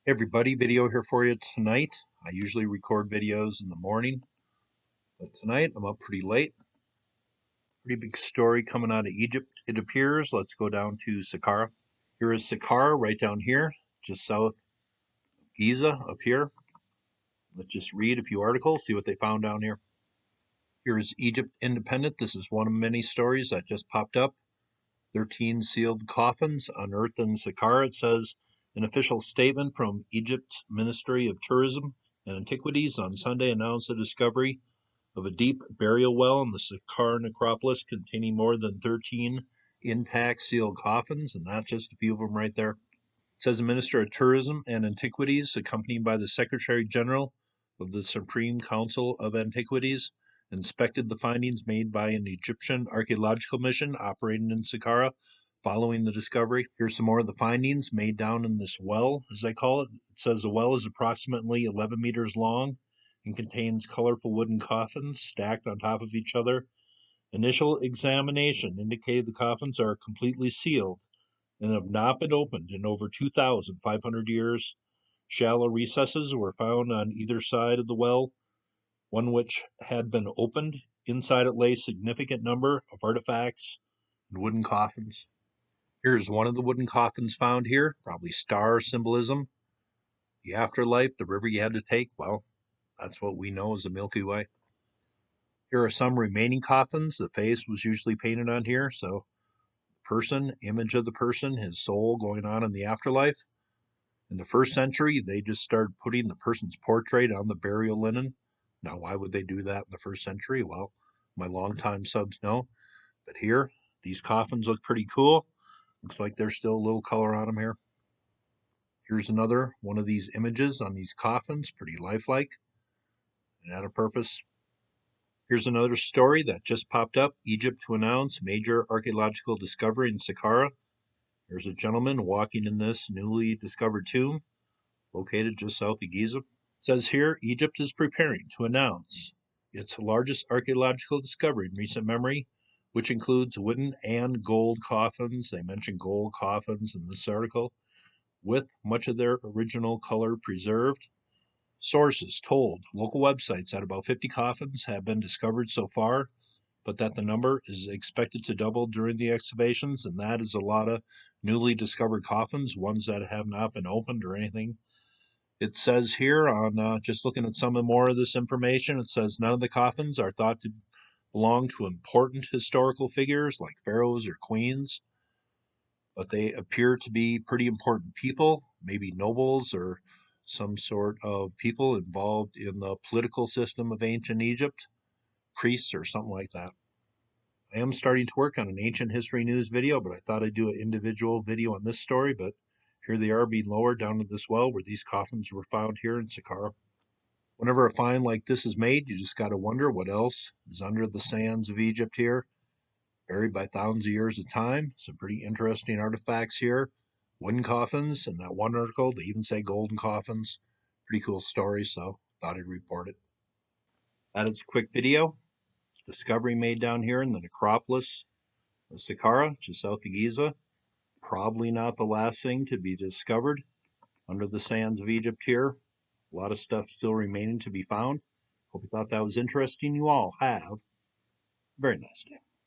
Hey everybody, video here for you tonight. I usually record videos in the morning, but tonight I'm up pretty late. Pretty big story coming out of Egypt, it appears. Let's go down to Saqqara. Here is Saqqara right down here, just south of Giza up here. Let's just read a few articles, see what they found down here. Here is Egypt Independent. This is one of many stories that just popped up. 13 sealed coffins unearthed in Saqqara. It says an official statement from Egypt's Ministry of Tourism and Antiquities on Sunday announced the discovery of a deep burial well in the Saqqara necropolis containing more than 13 intact sealed coffins, and that's just a few of them right there. It says the Minister of Tourism and Antiquities, accompanied by the Secretary General of the Supreme Council of Antiquities, inspected the findings made by an Egyptian archaeological mission operating in Saqqara following the discovery. Here's some more of the findings made down in this well, as they call it. It says the well is approximately 11 meters long and contains colorful wooden coffins stacked on top of each other. Initial examination indicated the coffins are completely sealed and have not been opened in over 2,500 years. Shallow recesses were found on either side of the well, one which had been opened. Inside it lay a significant number of artifacts and wooden coffins. Here's one of the wooden coffins found here, probably star symbolism. The afterlife, the river you had to take, well, that's what we know as the Milky Way. Here are some remaining coffins. The face was usually painted on here, so person, image of the person, his soul going on in the afterlife. In the first century, they just started putting the person's portrait on the burial linen. Now, why would they do that in the first century? Well, my longtime subs know. But here, these coffins look pretty cool. Looks like there's still a little color on them here. Here's another one of these images on these coffins, pretty lifelike and out of purpose. Here's another story that just popped up. Egypt to announce major archaeological discovery in Saqqara. There's a gentleman walking in this newly discovered tomb located just south of Giza. It says here, Egypt is preparing to announce its largest archaeological discovery in recent memory, which includes wooden and gold coffins. They mention gold coffins in this article, with much of their original color preserved. Sources told local websites that about 50 coffins have been discovered so far, but that the number is expected to double during the excavations, and that is a lot of newly discovered coffins, ones that have not been opened or anything. It says here on just looking at some more of this information, it says none of the coffins are thought to belong to important historical figures like pharaohs or queens, but they appear to be pretty important people, maybe nobles or some sort of people involved in the political system of ancient Egypt, priests or something like that. I am starting to work on an ancient history news video, but I thought I'd do an individual video on this story, but here they are being lowered down to this well where these coffins were found here in Saqqara. Whenever a find like this is made, you just got to wonder what else is under the sands of Egypt here, buried by thousands of years of time. Some pretty interesting artifacts here. Wooden coffins, and that one article, they even say golden coffins. Pretty cool story, so thought I'd report it. That is a quick video. Discovery made down here in the necropolis of Saqqara, just south of Giza. Probably not the last thing to be discovered under the sands of Egypt here. A lot of stuff still remaining to be found. Hope you thought that was interesting. You all have a very nice day.